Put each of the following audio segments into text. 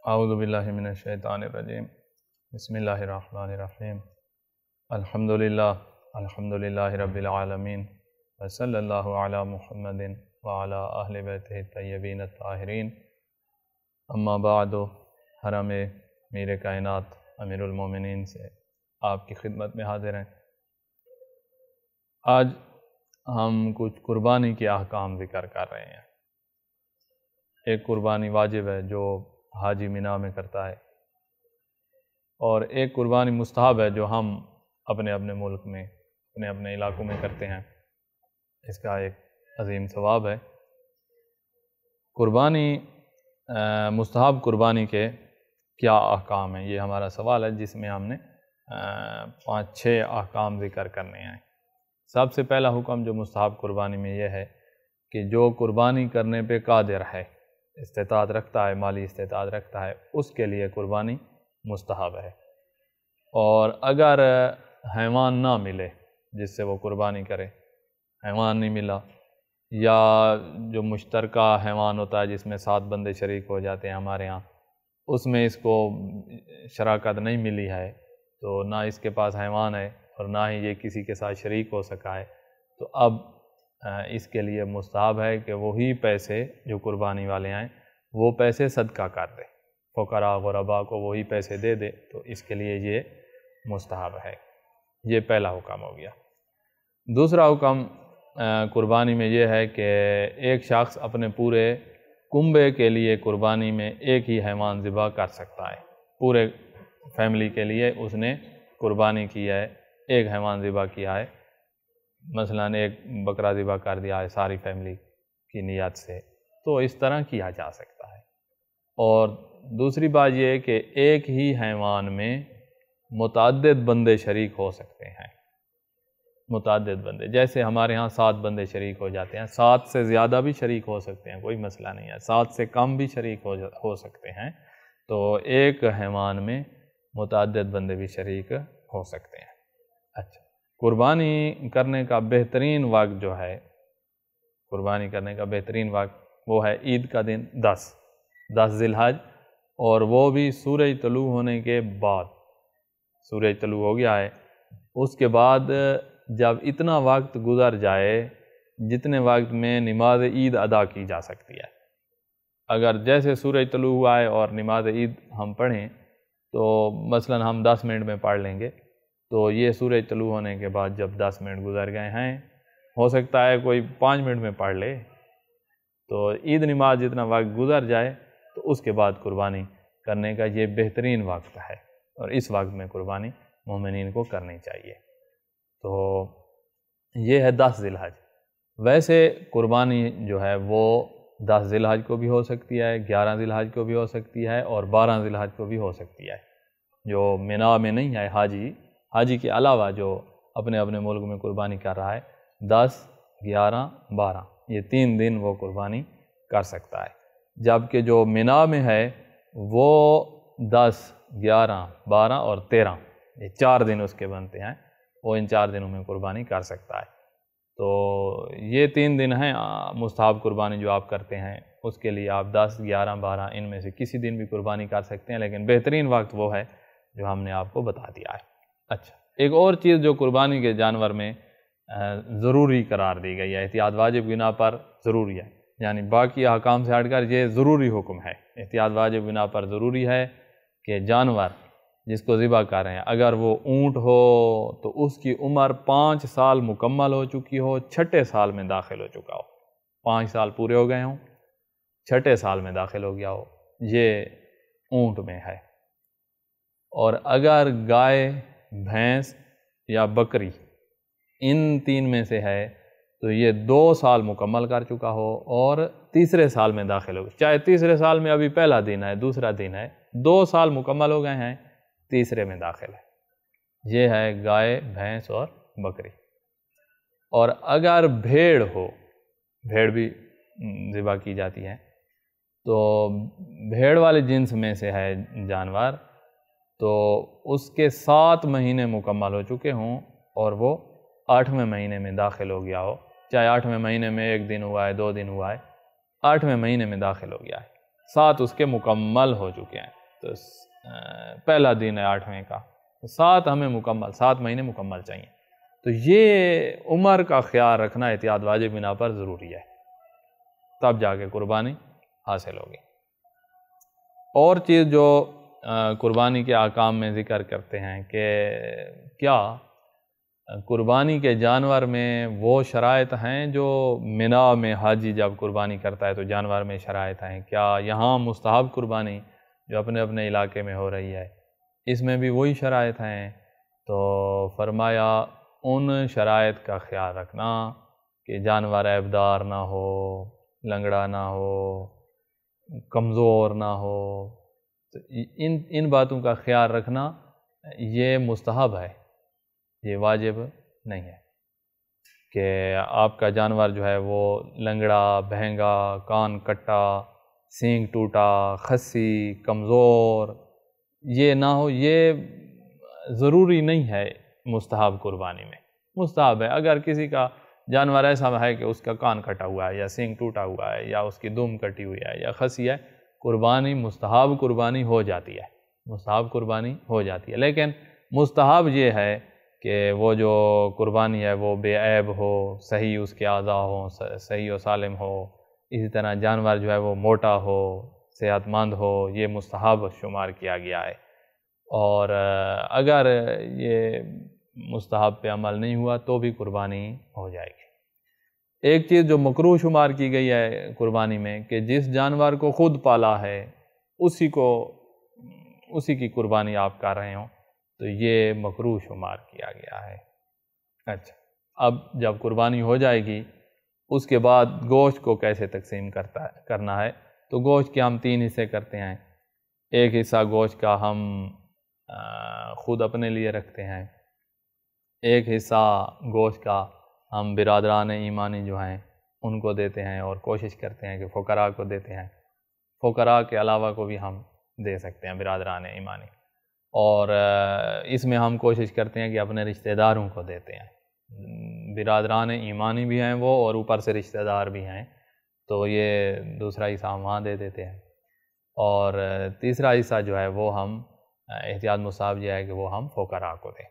اعوذ باللہ من الشیطان الرجیم بسم اللہ الرحمن الرحیم الحمدللہ رب العالمین وصلی اللہ علی محمد وعلی اہل بیتہ الطیبین الطاہرین اما بعد حرم میر کائنات امیر المومنین سے آپ کی خدمت میں حاضر ہیں۔ آج ہم کچھ قربانی کے احکام ذکر کر رہے ہیں۔ ایک قربانی واجب ہے جو حاجی مینا میں کرتا ہے، اور ایک قربانی مستحب ہے جو ہم اپنے اپنے ملک میں اپنے اپنے علاقوں میں کرتے ہیں۔ اس کا ایک عظیم ثواب ہے۔ قربانی مستحب قربانی کے کیا احکام ہیں، یہ ہمارا سوال ہے، جس میں ہم نے 5-6 احکام ذکر کرنے ہیں۔ سب سے پہلا حکم جو مستحب قربانی میں یہ ہے کہ جو قربانی کرنے پہ قادر ہے، استطاعت رکھتا ہے، مالی استطاعت رکھتا ہے، اس کے لیے قربانی مستحب ہے۔ اور اگر حیوان نہ ملے جس سے وہ قربانی کرے، حیوان نہیں ملا، یا جو مشترکہ حیوان ہوتا ہے جس میں 7 بندے شریک ہو جاتے ہیں ہمارے ہاں، اس میں اس کو شراکت نہیں ملی ہے، تو نہ اس کے پاس حیوان ہے اور نہ ہی یہ کسی کے ساتھ شریک ہو سکا ہے، تو اب اس کے لیے مستحب ہے کہ وہی پیسے جو قربانی والے آئیں وہ پیسے صدقہ کر دے، فقراء غرباء کو وہی پیسے دے دے، تو اس کے لیے یہ مستحب ہے۔ یہ پہلا حکم ہو گیا۔ دوسرا حکم قربانی میں یہ ہے کہ ایک شخص اپنے پورے کنبے کے لیے قربانی میں ایک ہی حیوان ذبح کر سکتا ہے۔ پورے فیملی کے لیے اس نے قربانی کی ہے، ایک حیوان ذبح کیا ہے، مثلا ایک بکرا ذبح کر دیا ہے ساری فیملی کی نیت سے، تو اس طرح کیا جا سکتا ہے۔ اور دوسری بات یہ ہے کہ ایک ہی حیوان میں متعدد بندے شریک ہو سکتے ہیں، متعدد بندے، جیسے ہمارے ہاں 7 بندے شریک ہو جاتے ہیں، 7 سے زیادہ بھی شریک ہو سکتے ہیں، کوئی مسئلہ نہیں ہے، 7 سے کم بھی شریک ہو سکتے ہیں، تو ایک حیوان میں متعدد بندے بھی شریک ہو سکتے ہیں۔ اچھا، قربانی کرنے کا بہترین وقت جو ہے، قربانی کرنے کا بہترین وقت وہ ہے عید کا دن 10 ذی الحج، اور وہ بھی سورج طلوع ہونے کے بعد۔ سورج طلوع ہو گیا ہے، اس کے بعد جب اتنا وقت گزر جائے جتنے وقت میں نماز عید ادا کی جا سکتی ہے۔ اگر جیسے سورج طلوع ہوا ہے اور نماز عید ہم پڑھیں تو مثلا ہم 10 منٹ میں پڑھ لیں گے، تو یہ سورج طلوع ہونے کے بعد جب 10 منٹ گزر گئے ہیں، ہو سکتا ہے کوئی 5 منٹ میں پڑھ لے، تو عید نماز جتنا وقت گزر جائے تو اس کے بعد قربانی کرنے کا یہ بہترین وقت ہے، اور اس وقت میں قربانی مومنین کو کرنی چاہیے۔ تو یہ ہے 10 ذی الحج۔ ویسے قربانی جو ہے وہ 10 ذی الحج کو بھی ہو سکتی ہے، 11 ذی الحج کو بھی ہو سکتی ہے، اور 12 ذی الحج کو بھی ہو سکتی ہے۔ جو مینا میں نہیں ہے حاجی کے علاوہ جو اپنے اپنے ملک میں قربانی کر رہا ہے، 10، 11، 12 یہ 3 دن وہ قربانی کر سکتا ہے۔ جبکہ جو مینا میں ہے وہ 10، 11، 12 اور 13 یہ 4 دن اس کے بنتے ہیں، وہ ان 4 دنوں میں قربانی کر سکتا ہے۔ تو یہ 3 دن ہیں مستحب قربانی جو آپ کرتے ہیں، اس کے لیے آپ 10، 11، 12 ان میں سے کسی دن بھی قربانی کر سکتے ہیں، لیکن بہترین وقت وہ ہے جو ہم نے آپ کو بتا دیا ہے۔ اچھا، ایک اور چیز جو قربانی کے جانور میں ضروری قرار دی گئی ہے، احتیاط واجب بنا پر ضروری ہے، یعنی باقی احکام سے ہٹ کر یہ ضروری حکم ہے، احتیاط واجب بنا پر ضروری ہے کہ جانور جس کو ذبح کر رہے ہیں، اگر وہ اونٹ ہو تو اس کی عمر 5 سال مکمل ہو چکی ہو، 6 سال میں داخل ہو چکا ہو، 5 سال پورے ہو گئے ہوں، 6 سال میں داخل ہو گیا ہو، یہ اونٹ میں ہے۔ اور اگر گائے، بھینس یا بکری ان 3 میں سے ہے تو یہ 2 سال مکمل کر چکا ہو اور 3 سال میں داخل ہو گیا، چاہے 3 سال میں ابھی پہلا دن ہے، دوسرا دن ہے، 2 سال مکمل ہو گئے ہیں، 3 میں داخل ہے۔ یہ ہے گائے، بھینس اور بکری۔ اور اگر بھیڑ ہو، بھیڑ بھی ذبح کی جاتی ہے، تو بھیڑ والے جنس میں سے ہے جانور، تو اس کے 7 مہینے مکمل ہو چکے ہوں اور وہ 8ویں مہینے میں داخل ہو گیا ہو، چاہے 8ویں مہینے میں 1 دن ہوا ہے، 2 دن ہوا ہے، 8ویں مہینے میں داخل ہو گیا ہے، 7 اس کے مکمل ہو چکے ہیں، تو پہلا دن ہے 8ویں کا، 7 ہمیں مکمل، 7 مہینے مکمل چاہیے، تو یہ عمر کا خیال رکھنا احتیاط واجب بنا پر ضروری ہے، تب جا کے قربانی حاصل ہوگی۔ اور چیز جو قربانی کے احکام میں ذکر کرتے ہیں کہ کیا قربانی کے جانور میں وہ شرائط ہیں جو منا میں حاجی جب قربانی کرتا ہے تو جانور میں شرائط ہیں، کیا یہاں مستحب قربانی جو اپنے اپنے علاقے میں ہو رہی ہے اس میں بھی وہی شرائط ہیں؟ تو فرمایا ان شرائط کا خیال رکھنا کہ جانور عیبدار نہ ہو، لنگڑا نہ ہو، کمزور نہ ہو، تو ان باتوں کا خیال رکھنا یہ مستحب ہے، یہ واجب نہیں ہے کہ آپ کا جانور جو ہے وہ لنگڑا، بہنگا، کان کٹا، سینگ ٹوٹا، خسی، کمزور یہ نہ ہو، یہ ضروری نہیں ہے مستحب قربانی میں۔ مستحب ہے اگر کسی کا جانور ایسا ہے کہ اس کا کان کٹا ہوا ہے یا سینگ ٹوٹا ہوا ہے یا اس کی دم کٹی ہوئی ہے یا خسی ہے، قربانی مستحب قربانی ہو جاتی ہے، مستحب قربانی ہو جاتی ہے، لیکن مستحب یہ ہے کہ وہ جو قربانی ہے وہ بے عیب ہو، صحیح اس کے اعضاء ہوں، صحیح و سالم ہو، اسی طرح جانور جو ہے وہ موٹا ہو، صحت مند ہو، یہ مستحب شمار کیا گیا ہے۔ اور اگر یہ مستحب پہ عمل نہیں ہوا تو بھی قربانی ہو جائے گی۔ ایک چیز جو مکروہ شمار کی گئی ہے قربانی میں کہ جس جانور کو خود پالا ہے اسی کی قربانی آپ کر رہے ہوں، تو یہ مکروہ شمار کیا گیا ہے۔ اچھا، اب جب قربانی ہو جائے گی اس کے بعد گوشت کو کیسے تقسیم کرنا ہے، تو گوشت کے ہم 3 حصے کرتے ہیں۔ ایک حصہ گوشت کا ہم خود اپنے لیے رکھتے ہیں، ایک حصہ گوشت کا ہم برادران ایمانی جو ہیں ان کو دیتے ہیں اور کوشش کرتے ہیں کہ فقراء کو دیتے ہیں، فقراء کے علاوہ کو بھی ہم دے سکتے ہیں برادران ایمانی، اور اس میں ہم کوشش کرتے ہیں کہ اپنے رشتہ داروں کو دیتے ہیں، برادران ایمانی بھی ہیں وہ اور اوپر سے رشتہ دار بھی ہیں، تو یہ دوسرا حصہ ہم وہاں دے دیتے ہیں، اور تیسرا حصہ جو ہے وہ ہم احتیاط مصاب یہ ہے کہ وہ ہم فقراء کو دیں،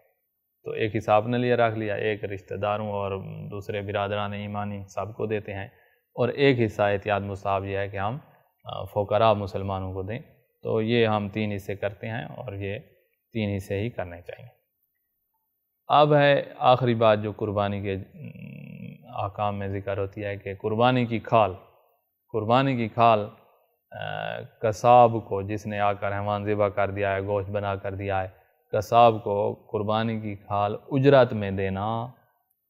تو ایک حصہ اپنے لیے رکھ لیا، ایک رشتہ داروں اور دوسرے برادران ایمانی سب کو دیتے ہیں، اور ایک حصہ احتیاط مصاب یہ ہے کہ ہم فقراء مسلمانوں کو دیں، تو یہ ہم 3 حصے کرتے ہیں اور یہ 3 حصے ہی کرنے چاہیے۔ اب ہے آخری بات جو قربانی کے احکام میں ذکر ہوتی ہے کہ قربانی کی کھال قصاب کو، جس نے آ کر حیوان ذبح کر دیا ہے، گوشت بنا کر دیا ہے، قصاب کو قربانی کی کھال اجرت میں دینا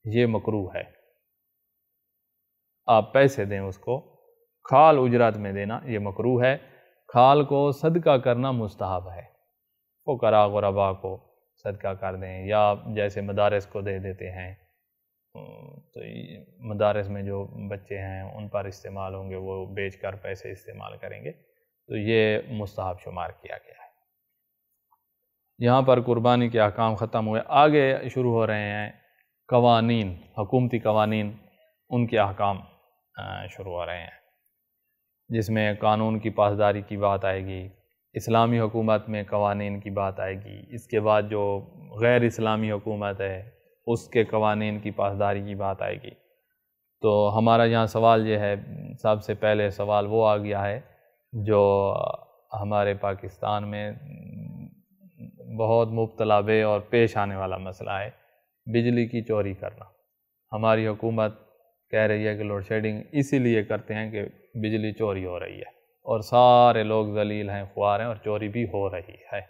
یہ مکروہ ہے، آپ پیسے دیں اس کو، کھال اجرت میں دینا یہ مکروہ ہے، کھال کو صدقہ کرنا مستحب ہے، فقراء غرباء کو صدقہ کر دیں، یا جیسے مدارس کو دے دیتے ہیں، تو مدارس میں جو بچے ہیں ان پر استعمال ہوں گے، وہ بیچ کر پیسے استعمال کریں گے، تو یہ مستحب شمار کیا گیا ہے۔ یہاں پر قربانی کے احکام ختم ہوئے، آگے شروع ہو رہے ہیں قوانین، حکومتی قوانین، ان کے احکام شروع ہو رہے ہیں، جس میں قانون کی پاسداری کی بات آئے گی، اسلامی حکومت میں قوانین کی بات آئے گی، اس کے بعد جو غیر اسلامی حکومت ہے اس کے قوانین کی پاسداری کی بات آئے گی۔ تو ہمارا یہاں سوال یہ ہے، سب سے پہلے سوال وہ آ گیا ہے جو ہمارے پاکستان میں بہت مبتلا بے اور پیش آنے والا مسئلہ ہے، بجلی کی چوری کرنا۔ ہماری حکومت کہہ رہی ہے کہ لوڈ شیڈنگ اسی لیے کرتے ہیں کہ بجلی چوری ہو رہی ہے اور سارے لوگ ذلیل ہیں، خوار ہیں اور چوری بھی ہو رہی ہے۔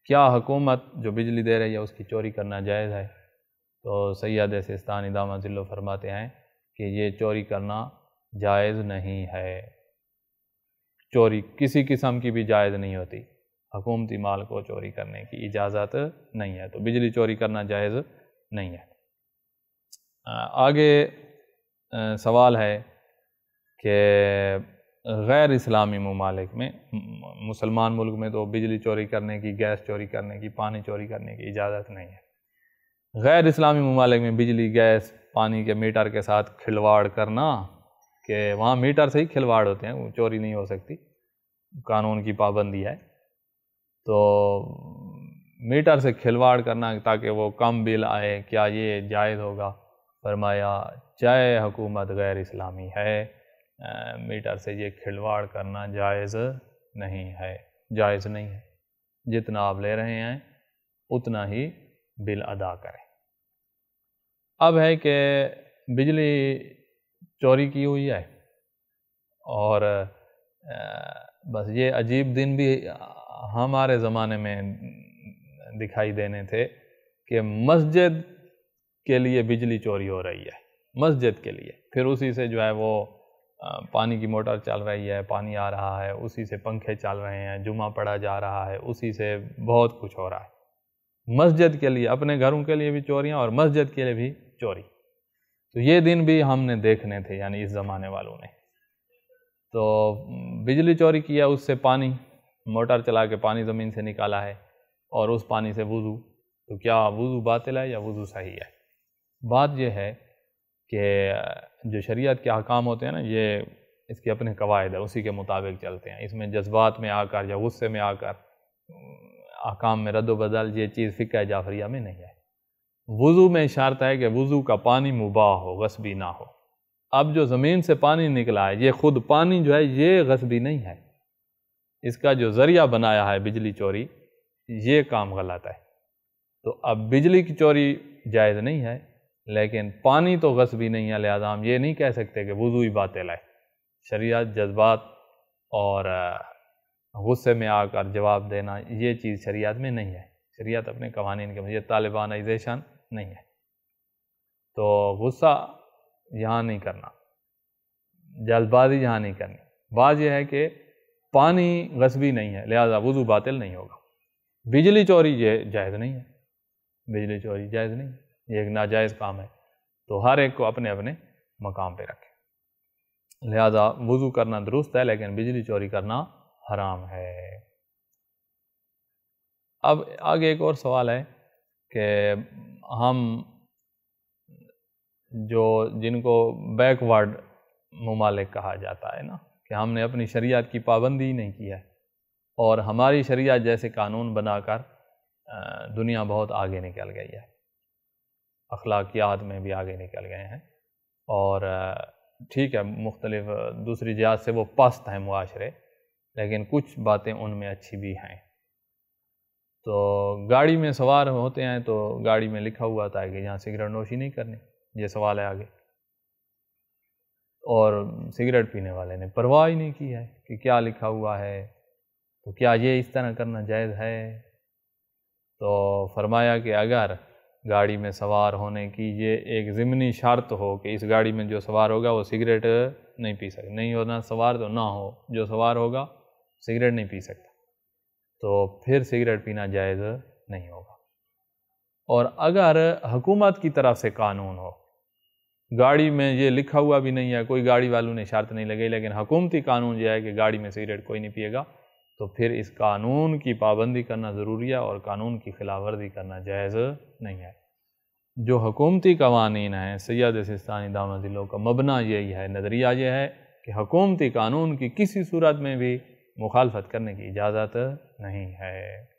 کیا حکومت جو بجلی دے رہی ہے اس کی چوری کرنا جائز ہے؟ تو سید سستانی دامت ظلہ فرماتے ہیں کہ یہ چوری کرنا جائز نہیں ہے، چوری کسی قسم کی بھی جائز نہیں ہوتی، حکومتی مال کو چوری کرنے کی اجازت نہیں ہے، تو بجلی چوری کرنا جائز نہیں ہے۔ آگے سوال ہے کہ غیر اسلامی ممالک میں، مسلمان ملک میں تو بجلی چوری کرنے کی، گیس چوری کرنے کی، پانی چوری کرنے کی اجازت نہیں ہے، غیر اسلامی ممالک میں بجلی، گیس، پانی کے میٹر کے ساتھ کھلواڑ کرنا، کہ وہاں میٹر سے ہی کھلواڑ ہوتے ہیں، وہ چوری نہیں ہو سکتی، قانون کی پابندی ہے، تو میٹر سے کھلواڑ کرنا تاکہ وہ کم بل آئے، کیا یہ جائز ہوگا؟ فرمایا چاہے حکومت غیر اسلامی ہے، میٹر سے یہ کھلواڑ کرنا جائز نہیں ہے، جائز نہیں ہے۔ جتنا آپ لے رہے ہیں اتنا ہی بل ادا کریں۔ اب ہے کہ بجلی چوری کی ہوئی ہے، اور بس یہ عجیب دن بھی ہمارے زمانے میں دکھائی دینے تھے کہ مسجد کے لیے بجلی چوری ہو رہی ہے، مسجد کے لیے، پھر اسی سے جو ہے وہ پانی کی موٹر چل رہی ہے، پانی آ رہا ہے، اسی سے پنکھے چل رہے ہیں، جمعہ پڑھا جا رہا ہے، اسی سے بہت کچھ ہو رہا ہے۔ مسجد کے لیے، اپنے گھروں کے لیے بھی چوریاں اور مسجد کے لیے بھی چوری، تو یہ دن بھی ہم نے دیکھنے تھے، یعنی اس زمانے والوں نے۔ تو بجلی چوری کیا، اس سے پانی، موٹر چلا کے پانی زمین سے نکالا ہے، اور اس پانی سے وضو، تو کیا وضو باطل ہے یا وضو صحیح ہے؟ بات یہ ہے کہ جو شریعت کے احکام ہوتے ہیں نا، یہ اس کے اپنے قواعد ہیں، اسی کے مطابق چلتے ہیں۔ اس میں جذبات میں آ کر یا غصے میں آ کر احکام میں رد و بدل، یہ چیز فقہ جعفریہ میں نہیں ہے۔ وضو میں شرط ہے کہ وضو کا پانی مباح ہو، غصبی نہ ہو۔ اب جو زمین سے پانی نکلا ہے، یہ خود پانی جو ہے یہ غصبی نہیں ہے، اس کا جو ذریعہ بنایا ہے بجلی چوری، یہ کام غلط ہے۔ تو اب بجلی کی چوری جائز نہیں ہے، لیکن پانی تو غصبی نہیں ہے، لہذا ہم یہ نہیں کہہ سکتے کہ وضو ہی باطل ہے۔ شریعت جذبات اور غصے میں آ کر جواب دینا، یہ چیز شریعت میں نہیں ہے۔ شریعت اپنے قوانین کے، یہ طالبانائزیشن نہیں ہے۔ تو غصہ یہاں نہیں کرنا، جلد بازی یہاں نہیں کرنی۔ بات یہ ہے کہ پانی غصبی نہیں ہے، لہذا وضو باطل نہیں ہوگا۔ بجلی چوری یہ جائز نہیں ہے، بجلی چوری جائز نہیں ہے، یہ ایک ناجائز کام ہے۔ تو ہر ایک کو اپنے اپنے مقام پہ رکھے، لہذا وضو کرنا درست ہے، لیکن بجلی چوری کرنا حرام ہے۔ اب آگے ایک اور سوال ہے کہ ہم جن کو بیک ورڈ ممالک کہا جاتا ہے نا، کہ ہم نے اپنی شریعت کی پابندی ہی نہیں کی ہے، اور ہماری شریعت جیسے قانون بنا کر دنیا بہت آگے نکل گئی ہے، اخلاقیات میں بھی آگے نکل گئے ہیں، اور ٹھیک ہے مختلف دوسری جہات سے وہ پست ہیں معاشرے، لیکن کچھ باتیں ان میں اچھی بھی ہیں۔ تو گاڑی میں سوار ہوتے ہیں تو گاڑی میں لکھا ہوا تھا کہ یہاں سگریٹ نوشی نہیں کرنی، یہ سوال ہے آگے، اور سگریٹ پینے والے نے پرواہ ہی نہیں کی ہے کہ کیا لکھا ہوا ہے، تو کیا یہ اس طرح کرنا جائز ہے؟ تو فرمایا کہ اگر گاڑی میں سوار ہونے کی یہ ایک ضمنی شرط ہو کہ اس گاڑی میں جو سوار ہوگا وہ سگریٹ نہیں پی سکتا، نہیں ہونا سوار تو نہ ہو، جو سوار ہوگا سگریٹ نہیں پی سکتا، تو پھر سگریٹ پینا جائز نہیں ہوگا۔ اور اگر حکومت کی طرف سے قانون ہو، گاڑی میں یہ لکھا ہوا بھی نہیں ہے، کوئی گاڑی والوں نے شرط نہیں لگائی، لیکن حکومتی قانون یہ ہے کہ گاڑی میں سگریٹ کوئی نہیں پیے گا، تو پھر اس قانون کی پابندی کرنا ضروری ہے، اور قانون کی خلاف ورزی کرنا جائز نہیں ہے۔ جو حکومتی قوانین ہیں، سید سستانی دامت ذلہ کا مبنی یہی ہے، نظریہ یہ ہے کہ حکومتی قانون کی کسی صورت میں بھی مخالفت کرنے کی اجازت نہیں ہے۔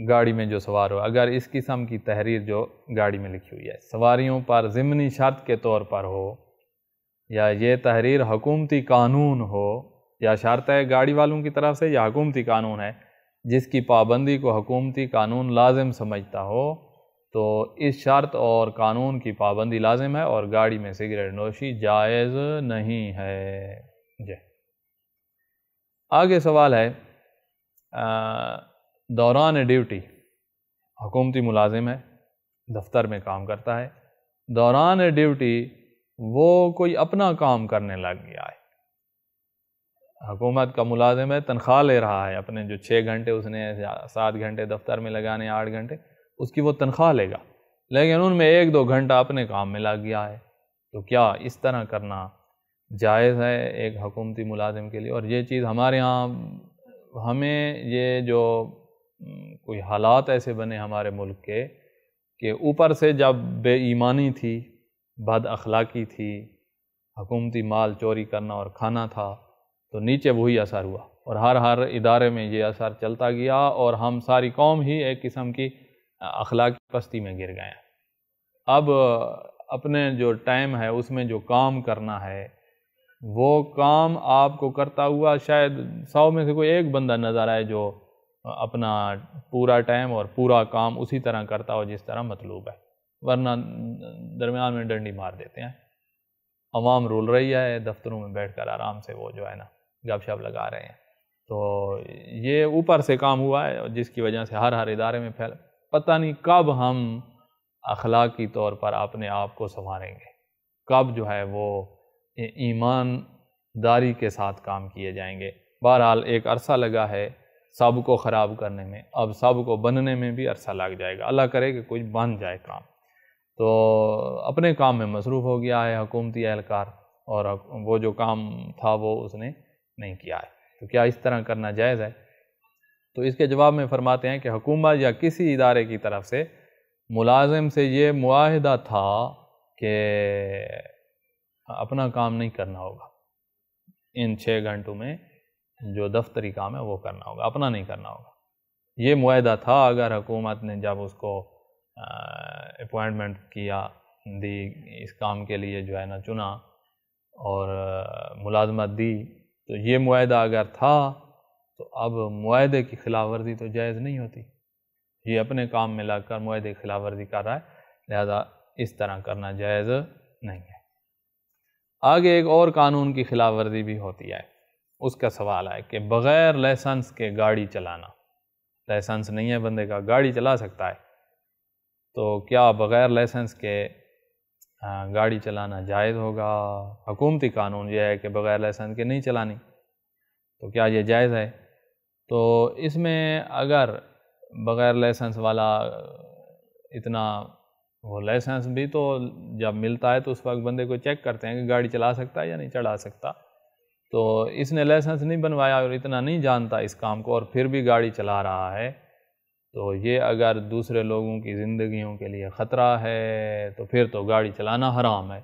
گاڑی میں جو سوار ہو، اگر اس قسم کی تحریر جو گاڑی میں لکھی ہوئی ہے سواریوں پر ضمنی شرط کے طور پر ہو، یا یہ تحریر حکومتی قانون ہو، یا شرط ہے گاڑی والوں کی طرف سے یا حکومتی قانون ہے جس کی پابندی کو حکومتی قانون لازم سمجھتا ہو، تو اس شرط اور قانون کی پابندی لازم ہے، اور گاڑی میں سگریٹ نوشی جائز نہیں ہے۔ جی آگے سوال ہے، دوران ڈیوٹی حکومتی ملازم ہے، دفتر میں کام کرتا ہے، دوران ڈیوٹی وہ کوئی اپنا کام کرنے لگ گیا ہے، حکومت کا ملازم ہے، تنخواہ لے رہا ہے، اپنے جو 6 گھنٹے اس نے 7 گھنٹے دفتر میں لگانے، 8 گھنٹے اس کی وہ تنخواہ لے گا، لیکن ان میں 1-2 گھنٹہ اپنے کام میں لگ گیا ہے، تو کیا اس طرح کرنا جائز ہے ایک حکومتی ملازم کے لیے؟ اور یہ چیز ہمارے ہاں، ہمیں یہ جو کوئی حالات ایسے بنے ہمارے ملک کے کہ اوپر سے جب بے ایمانی تھی، بد اخلاقی تھی، حکومتی مال چوری کرنا اور کھانا تھا، تو نیچے وہی اثر ہوا اور ہر ادارے میں یہ اثر چلتا گیا اور ہم ساری قوم ہی ایک قسم کی اخلاقی پستی میں گر گئے ہیں۔ اب اپنے جو ٹائم ہے اس میں جو کام کرنا ہے وہ کام آپ کو کرتا ہوا شاید 100 میں سے کوئی ایک بندہ نظر آئے جو اپنا پورا ٹائم اور پورا کام اسی طرح کرتا ہو جس طرح مطلوب ہے، ورنہ درمیان میں ڈنڈی مار دیتے ہیں۔ عوام رول رہی ہے، دفتروں میں بیٹھ کر آرام سے وہ جو ہے نا گپ شپ لگا رہے ہیں۔ تو یہ اوپر سے کام ہوا ہے جس کی وجہ سے ہر ادارے میں پھیل، پتہ نہیں کب ہم اخلاقی طور پر اپنے آپ کو سنواریں گے، کب جو ہے وہ ایمانداری کے ساتھ کام کیے جائیں گے۔ بہرحال ایک عرصہ لگا ہے سب کو خراب کرنے میں، اب سب کو بننے میں بھی عرصہ لگ جائے گا، اللہ کرے کہ کچھ بن جائے کام۔ تو اپنے کام میں مصروف ہو گیا ہے حکومتی اہلکار اور وہ جو کام تھا وہ اس نے نہیں کیا ہے۔ تو کیا اس طرح کرنا جائز ہے؟ تو اس کے جواب میں فرماتے ہیں کہ حکومت یا کسی ادارے کی طرف سے ملازم سے یہ معاہدہ تھا کہ اپنا کام نہیں کرنا ہوگا، ان 6 گھنٹوں میں جو دفتری کام ہے وہ کرنا ہوگا، اپنا نہیں کرنا ہوگا۔ یہ معاہدہ تھا، اگر حکومت نے جب اس کو اپوائنٹمنٹ کیا، دی، اس کام کے لیے جو ہے نا چنا اور ملازمت دی، تو یہ معاہدہ اگر تھا تو اب معاہدے کی خلاف ورزی تو جائز نہیں ہوتی۔ یہ اپنے کام میں لگ کر معاہدے کی خلاف ورزی کر رہا ہے، لہذا اس طرح کرنا جائز نہیں ہے۔ آگے ایک اور قانون کی خلاف ورزی بھی ہوتی ہے، اس کا سوال ہے کہ بغیر لائسنس کے گاڑی چلانا، لائسنس نہیں ہے بندے کا، گاڑی چلا سکتا ہے، تو کیا بغیر لائسنس کے گاڑی چلانا جائز ہوگا؟ حکومتی قانون یہ ہے کہ بغیر لائسنس کے نہیں چلانی، تو کیا یہ جائز ہے؟ تو اس میں اگر بغیر لائسنس والا اتنا، وہ لائسنس بھی تو جب ملتا ہے تو اس وقت بندے کو چیک کرتے ہیں کہ گاڑی چلا سکتا ہے یا نہیں چلا سکتا، تو اس نے لائسنس نہیں بنوایا اور اتنا نہیں جانتا اس کام کو اور پھر بھی گاڑی چلا رہا ہے، تو یہ اگر دوسرے لوگوں کی زندگیوں کے لیے خطرہ ہے تو پھر تو گاڑی چلانا حرام ہے۔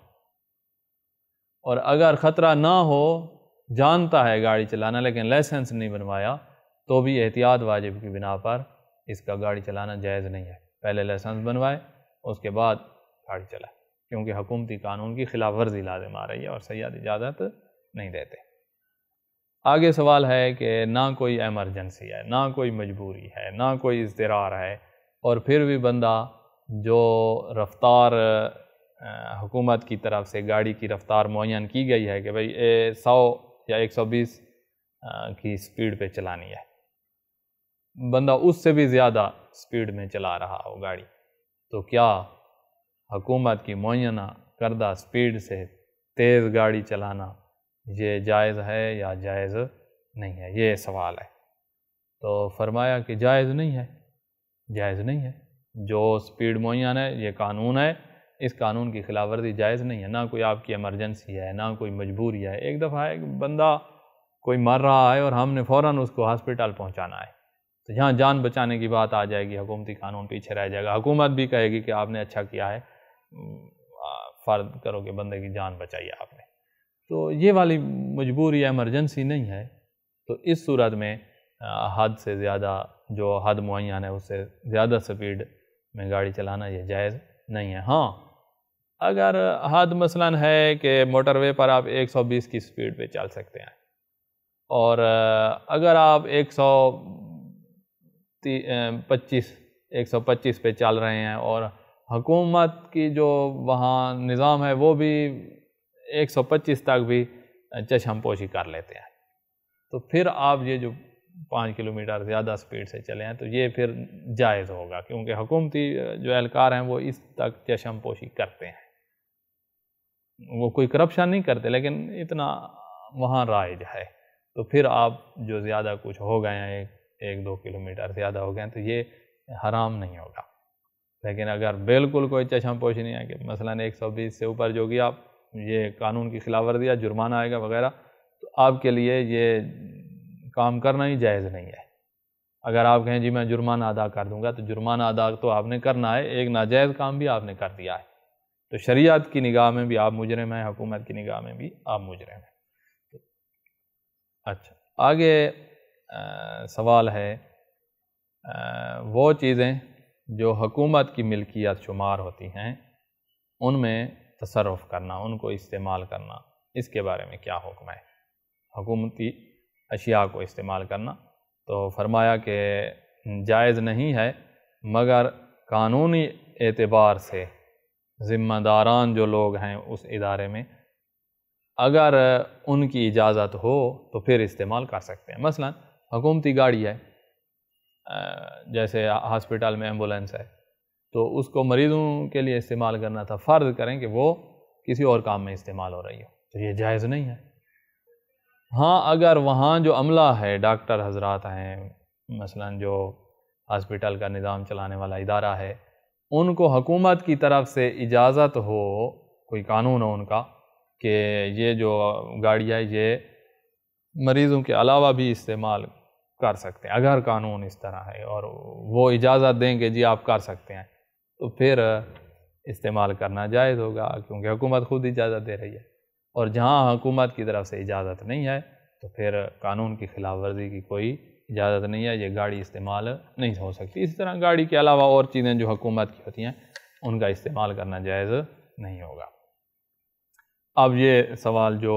اور اگر خطرہ نہ ہو، جانتا ہے گاڑی چلانا لیکن لائسنس نہیں بنوایا، تو بھی احتیاط واجب کی بنا پر اس کا گاڑی چلانا جائز نہیں ہے، پہلے لائسنس بنوائے اس کے بعد گاڑی چلائے، کیونکہ حکومتی قانون کی خلاف ورزی لازم آ رہی ہے اور سیاحت اجازت نہیں دیتے۔ آگے سوال ہے کہ نہ کوئی ایمرجنسی ہے، نہ کوئی مجبوری ہے، نہ کوئی اضطرار ہے، اور پھر بھی بندہ جو رفتار حکومت کی طرف سے گاڑی کی رفتار معین کی گئی ہے کہ بھئی 100 یا 120 کی سپیڈ پہ چلانی ہے، بندہ اس سے بھی زیادہ سپیڈ میں چلا رہا ہو گاڑی، تو کیا حکومت کی معینہ کردہ سپیڈ سے تیز گاڑی چلانا یہ جائز ہے یا جائز نہیں ہے؟ یہ سوال ہے۔ تو فرمایا کہ جائز نہیں ہے، جائز نہیں ہے، جو سپیڈ معین ہے یہ قانون ہے، اس قانون کی خلاف ورزی جائز نہیں ہے، نہ کوئی آپ کی ایمرجنسی ہے، نہ کوئی مجبوری ہے۔ ایک دفعہ ایک بندہ کوئی مر رہا ہے اور ہم نے فوراً اس کو ہاسپٹل پہنچانا ہے، تو یہاں جان بچانے کی بات آ جائے گی، حکومتی قانون پیچھے رہ جائے گا، حکومت بھی کہے گی کہ آپ نے اچھا کیا ہے، فرض کرو کہ بندے کی جان بچائی آپ نے، تو یہ والی مجبوری ایمرجنسی نہیں ہے، تو اس صورت میں حد سے زیادہ، جو حد معین ہے اس سے زیادہ سپیڈ میں گاڑی چلانا یہ جائز نہیں ہے۔ ہاں اگر حد مثلاً ہے کہ موٹر وے پر آپ 120 کی سپیڈ پہ چل سکتے ہیں، اور اگر آپ 125 پہ چل رہے ہیں اور حکومت کی جو وہاں نظام ہے وہ بھی 125 تک بھی چشم پوشی کر لیتے ہیں، تو پھر آپ یہ جو 5 کلومیٹر زیادہ سپیڈ سے چلے ہیں تو یہ پھر جائز ہوگا، کیونکہ حکومتی جو اہلکار ہیں وہ اس تک چشم پوشی کرتے ہیں، وہ کوئی کرپشن نہیں کرتے لیکن اتنا وہاں رائج ہے، تو پھر آپ جو زیادہ کچھ ہو گئے ہیں 1-2 کلومیٹر زیادہ ہو گئے ہیں تو یہ حرام نہیں ہوگا۔ لیکن اگر بالکل کوئی چشم پوشی نہیں ہے کہ مثلاً 120 سے اوپر جو گیا یہ قانون کی خلاف ورزی ہے، جرمانہ آئے گا وغیرہ، تو آپ کے لیے یہ کام کرنا ہی جائز نہیں ہے۔ اگر آپ کہیں جی میں جرمانہ ادا کر دوں گا تو جرمانہ ادا تو آپ نے کرنا ہے، ایک ناجائز کام بھی آپ نے کر دیا ہے، تو شریعت کی نگاہ میں بھی آپ مجرم ہیں، حکومت کی نگاہ میں بھی آپ مجرم ہیں۔ اچھا، آگے سوال ہے وہ چیزیں جو حکومت کی ملکیت شمار ہوتی ہیں ان میں تصرف کرنا، ان کو استعمال کرنا، اس کے بارے میں کیا حکم ہے؟ حکومتی اشیاء کو استعمال کرنا تو فرمایا کہ جائز نہیں ہے، مگر قانونی اعتبار سے ذمہ داران جو لوگ ہیں اس ادارے میں اگر ان کی اجازت ہو تو پھر استعمال کر سکتے ہیں۔ مثلا حکومتی گاڑی ہے، جیسے ہاسپٹل میں ایمبولینس ہے، تو اس کو مریضوں کے لیے استعمال کرنا تھا، فرض کریں کہ وہ کسی اور کام میں استعمال ہو رہی ہو تو یہ جائز نہیں ہے۔ ہاں، اگر وہاں جو عملہ ہے، ڈاکٹر حضرات ہیں، مثلا جو ہاسپٹل کا نظام چلانے والا ادارہ ہے، ان کو حکومت کی طرف سے اجازت ہو، کوئی قانون ہو ان کا کہ یہ جو گاڑی ہے یہ مریضوں کے علاوہ بھی استعمال کر سکتے ہیں، اگر قانون اس طرح ہے اور وہ اجازت دیں کہ جی آپ کر سکتے ہیں تو پھر استعمال کرنا جائز ہوگا، کیونکہ حکومت خود اجازت دے رہی ہے۔ اور جہاں حکومت کی طرف سے اجازت نہیں ہے تو پھر قانون کی خلاف ورزی کی کوئی اجازت نہیں ہے، یہ گاڑی استعمال نہیں ہو سکتی۔ اسی طرح گاڑی کے علاوہ اور چیزیں جو حکومت کی ہوتی ہیں ان کا استعمال کرنا جائز نہیں ہوگا۔ اب یہ سوال جو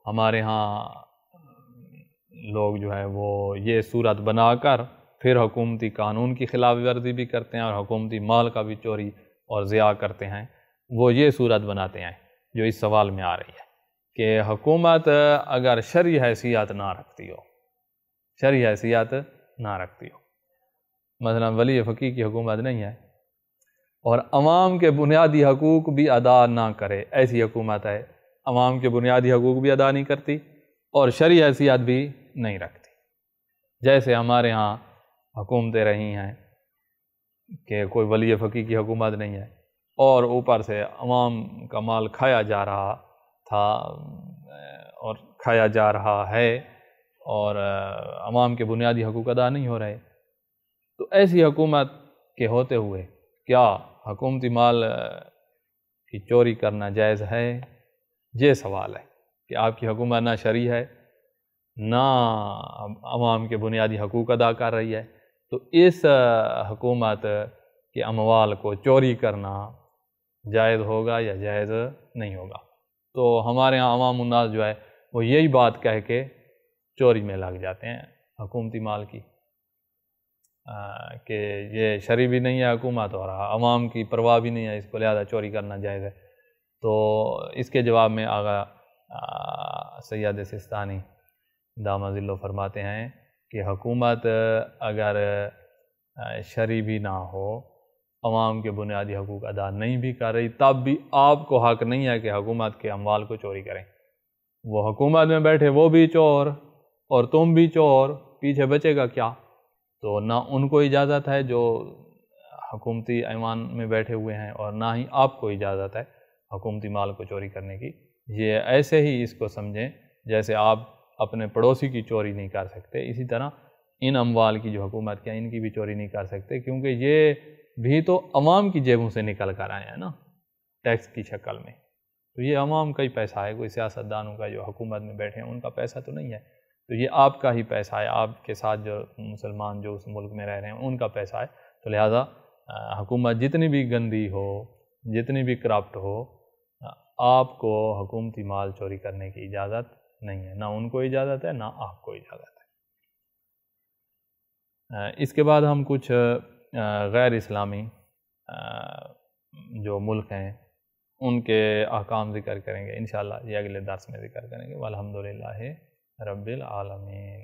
ہمارے ہاں لوگ جو ہے وہ یہ صورت بنا کر پھر حکومتی قانون کی خلاف ورزی بھی کرتے ہیں اور حکومتی مال کا بھی چوری اور ضیاع کرتے ہیں، وہ یہ صورت بناتے ہیں جو اس سوال میں آ رہی ہے کہ حکومت اگر شرعی حیثیت نہ رکھتی ہو، شرعی حیثیت نہ رکھتی ہو، مثلا ولی فقیہ کی حکومت نہیں ہے اور عوام کے بنیادی حقوق بھی ادا نہ کرے، ایسی حکومت ہے عوام کے بنیادی حقوق بھی ادا نہیں کرتی اور شرعی حیثیت بھی نہیں رکھتی، جیسے ہمارے ہاں حکومتیں رہی ہیں کہ کوئی ولی فقیہ کی حکومت نہیں ہے اور اوپر سے عوام کا مال کھایا جا رہا تھا اور کھایا جا رہا ہے اور عوام کے بنیادی حقوق ادا نہیں ہو رہے، تو ایسی حکومت کے ہوتے ہوئے کیا حکومتی مال کی چوری کرنا جائز ہے؟ یہ سوال ہے کہ آپ کی حکومت نہ شرعی ہے نہ عوام کے بنیادی حقوق ادا کر رہی ہے، تو اس حکومت کے اموال کو چوری کرنا جائز ہوگا یا جائز نہیں ہوگا؟ تو ہمارے ہاں عوام الناس جو ہے وہ یہی بات کہہ کے چوری میں لگ جاتے ہیں حکومتی مال کی، کہ یہ شرعی بھی نہیں ہے حکومت اور عوام کی پرواہ بھی نہیں ہے اس کو، لہذا چوری کرنا جائز ہے۔ تو اس کے جواب میں آغا سید سستانی دامہ ظلہ فرماتے ہیں کہ حکومت اگر شرعی بھی نہ ہو، عوام کے بنیادی حقوق ادا نہیں بھی کر رہی، تب بھی آپ کو حق نہیں ہے کہ حکومت کے اموال کو چوری کریں۔ وہ حکومت میں بیٹھے وہ بھی چور اور تم بھی چور، پیچھے بچے گا کیا؟ تو نہ ان کو اجازت ہے جو حکومتی ایوان میں بیٹھے ہوئے ہیں اور نہ ہی آپ کو اجازت ہے حکومتی مال کو چوری کرنے کی۔ یہ ایسے ہی اس کو سمجھیں جیسے آپ اپنے پڑوسی کی چوری نہیں کر سکتے، اسی طرح ان اموال کی جو حکومت کی ان کی بھی چوری نہیں کر سکتے، کیونکہ یہ بھی تو عوام کی جیبوں سے نکل کر آئے ہیں نا، ٹیکس کی شکل میں، تو یہ عوام کا ہی پیسہ ہے، کوئی سیاستدانوں کا جو حکومت میں بیٹھے ہیں ان کا پیسہ تو نہیں ہے، تو یہ آپ کا ہی پیسہ ہے، آپ کے ساتھ جو مسلمان جو اس ملک میں رہ رہے ہیں ان کا پیسہ ہے، تو لہٰذا حکومت جتنی بھی گندی ہو، جتنی بھی کرپٹ ہو، آپ کو حکومتی مال چوری کرنے کی اجازت نہیں ہے، نہ ان کو اجازت ہے نہ آپ کو اجازت ہے۔ اس کے بعد ہم کچھ غیر اسلامی جو ملک ہیں ان کے احکام ذکر کریں گے، انشاءاللہ یہ اگلے درس میں ذکر کریں گے۔ والحمدللہ رب العالمین۔